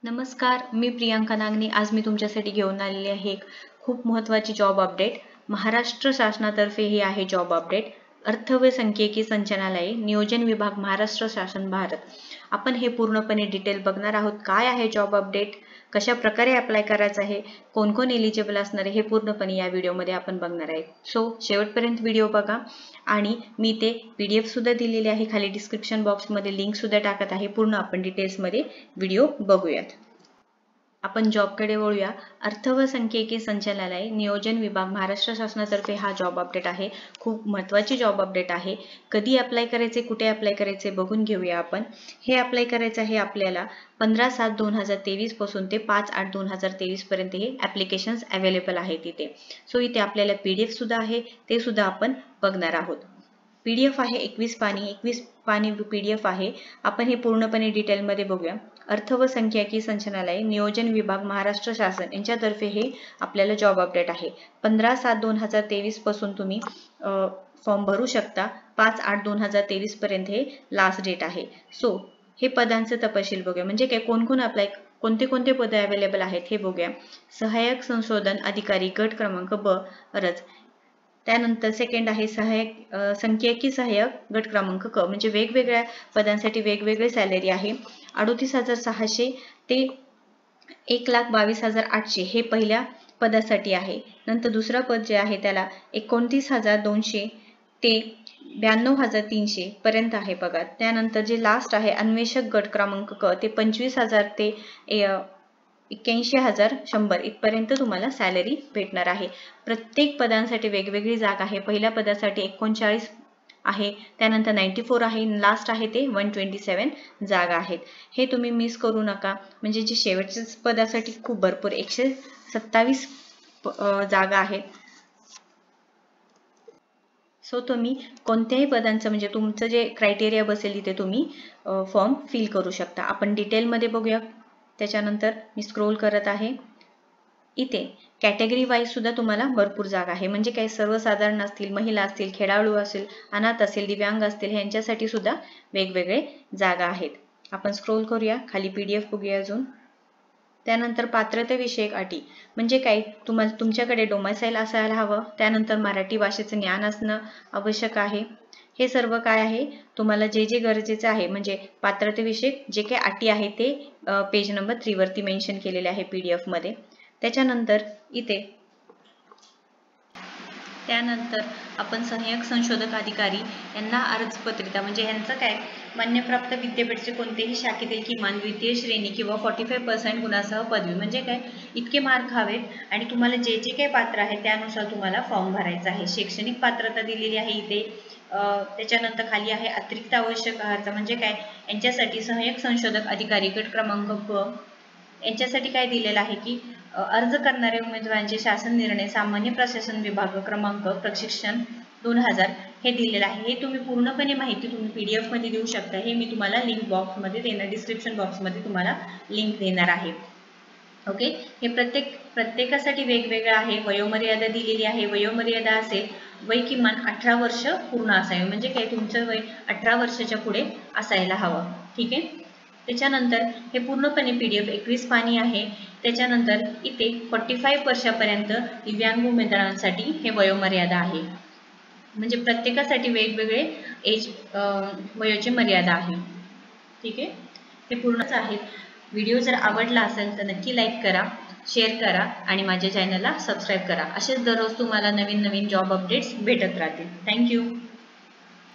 नमस्कार, मी प्रियांका नागने. आज मी तुमच्यासाठी घेऊन आलेली आहे एक खूप महत्त्वाची जॉब अपडेट. महाराष्ट्र शासनातर्फे ही आहे जॉब अपडेट. अर्थ व सांख्यिकी संचालनालय, नियोजन विभाग, महाराष्ट्र शासन, भारत. आपण हे पूर्णपणे डिटेल बघणार आहोत. काय आहे जॉब अपडेट, कशा प्रकारे अप्लाय करायचं आहे, कोण कोण एलिजिबल असणार आहे, हे पूर्णपणे या व्हिडिओमध्ये आपण बघणार आहे. सो शेवटपर्यंत व्हिडिओ बघा. आणि मी ते PDF सुद्धा दिलेले आहे, खाली डिस्क्रिप्शन बॉक्समध्ये लिंक सुद्धा टाकत आहे. पूर्ण आपण डिटेल्समध्ये व्हिडिओ बघूयात. आपण जॉबकडे वळूया. अर्थ व सांख्यिकी संचालनालय, नियोजन विभाग, महाराष्ट्र शासनातर्फे हा जॉब अपडेट आहे. खूप महत्त्वाची जॉब अपडेट आहे. कधी अप्लाय करायचे, कुठे अप्लाय करायचे बघून घेऊया आपण. हे अप्लाय करायचं आहे आपल्याला 15/7/2023 पासून ते 5/8/2023 पर्यंत हे ॲप्लिकेशन्स अवेलेबल आहेत इथे. सो इथे आपल्याला PDF सुद्धा आहे, ते सुद्धा आपण बघणार आहोत. PDF आहे 21 पानी PDF आहे. आपण हे पूर्णपणे डिटेलमध्ये बघूया. अर्थ व सांख्यिकी संचालनालय, नियोजन विभाग, महाराष्ट्र शासन यांच्यातर्फे हे आपल्याला जॉब अपडेट आहे. 15/7/2023 पासून तुम्ही फॉर्म भरू शकता. 5/8/2023 पर्यंत हे लास्ट डेट आहे. सो हे पदांचे तपशील बघूया. म्हणजे काय, कोण अप्लाय, कोणते पदे अवेलेबल आहेत हे बघूया. सहाय्यक संशोधन अधिकारी गट क्रमांक ब रज. त्यानंतर सेकंड आहे सांख्यिकी सहाय्यक गट क्रमांक क. म्हणजे वेगवेगळ्या पदांसाठी वेगवेगळे सॅलरी आहे. 38,600 ते 1,22,800 हे पहिल्या पदासाठी आहे. नंतर दुसरा पद जे आहे त्याला 29,200 ते 92,300 पर्यंत आहे पगार. त्यानंतर जे लास्ट आहे अन्वेषक गट क्रमांक क, ते 25,000 ते 81,100 इथपर्यंत तुम्हाला सॅलरी भेटणार आहे. प्रत्येक पदांसाठी वेगवेगळी जागा आहे. पहिल्या पदासाठी 39 आहे, त्यानंतर 94 आहे, लास्ट आहे ते 127 जागा आहेत. हे तुम्ही मिस करू नका. म्हणजे जे शेवटच्या पदासाठी खूप भरपूर 127 जागा आहेत. सो तुम्ही कोणत्याही पदांचं म्हणजे तुमचं जे क्रायटेरिया बसेल तिथे तुम्ही फॉर्म फिल करू शकता. आपण डिटेलमध्ये बघूया. त्याच्यानंतर मी स्क्रोल करत आहे. इथे कॅटेगरी वाईज सुद्धा तुम्हाला भरपूर जागा आहे. म्हणजे काही सर्वसाधारण असतील, महिला असतील, खेळाडू असेल, अनाथ असेल, दिव्यांग असतील, ह्यांच्यासाठी सुद्धा वेगवेगळे जागा आहेत. आपण स्क्रोल करूया, खाली PDF बघूया अजून. त्यानंतर पात्रतेविषयक अटी म्हणजे काय, तुमच्याकडे डोमेसाईल असायला हवं. त्यानंतर मराठी भाषेचं ज्ञान असणं आवश्यक आहे. हे सर्व काय आहे, तुम्हाला जे गरजेचं आहे म्हणजे पात्रतेविषयक जे काही अटी आहे ते पेज नंबर 3 वरती मेन्शन केलेले आहे PDF मध्ये. त्याच्यानंतर त्यानंतर आपण सहाय्यक संशोधक अधिकारी यांना अर्जपत्रिका म्हणजे यांचं काय, मान्यप्राप्त विद्यापीठाचे कोणतेही शाखेतील किमान द्वितीय श्रेणी किंवा 45% गुणासह पदवी. म्हणजे काय, इतके मार्क हवेत आणि तुम्हाला जे काही पात्र आहे त्यानुसार तुम्हाला फॉर्म भरायचा आहे. शैक्षणिक पात्रता दिलेली आहे इथे. त्याच्यानंतर खाली आहे अतिरिक्त आवश्यक अर्ज. म्हणजे काय, यांच्यासाठी सहाय्यक संशोधक अधिकारी गट क्रमांक क यांच्यासाठी काय दिलेलं आहे की अर्ज करणाऱ्या उमेदवारांचे शासन निर्णय सामान्य प्रशासन विभाग क्रमांक प्रशिक्षण 2000 हे दिलेलं आहे. हे तुम्ही पूर्णपणे माहिती तुम्ही PDF मध्ये देऊ शकता. हे मी तुम्हाला लिंक बॉक्समध्ये देणार, डिस्क्रिप्शन बॉक्समध्ये तुम्हाला लिंक देणार आहे. ओके. हे प्रत्येकासाठी वेगवेगळं आहे. वयोमर्यादा दिलेली आहे. वयोमर्यादा असेल वय किमान 18 वर्ष पूर्ण असावे. म्हणजे काय, तुमचं वय 18 वर्षाच्या पुढे असायला हवं. ठीक आहे. त्याच्यानंतर हे पूर्णपणे PDF 21 पानी आहे. त्याच्यानंतर इथे 45 वर्षापर्यंत दिव्यांग उमेदवारांसाठी हे वयोमर्यादा आहे. म्हणजे प्रत्येकासाठी वेगवेगळे एज वयोची मर्यादा आहे. ठीक आहे. हे पूर्णच आहे. व्हिडिओ जर आवडला असेल तर नक्की लाईक करा, शेअर करा आणि माझ्या चॅनलला सबस्क्राईब करा. असेच दररोज तुम्हाला नवीन जॉब अपडेट्स भेटत राहतील. थँक्यू.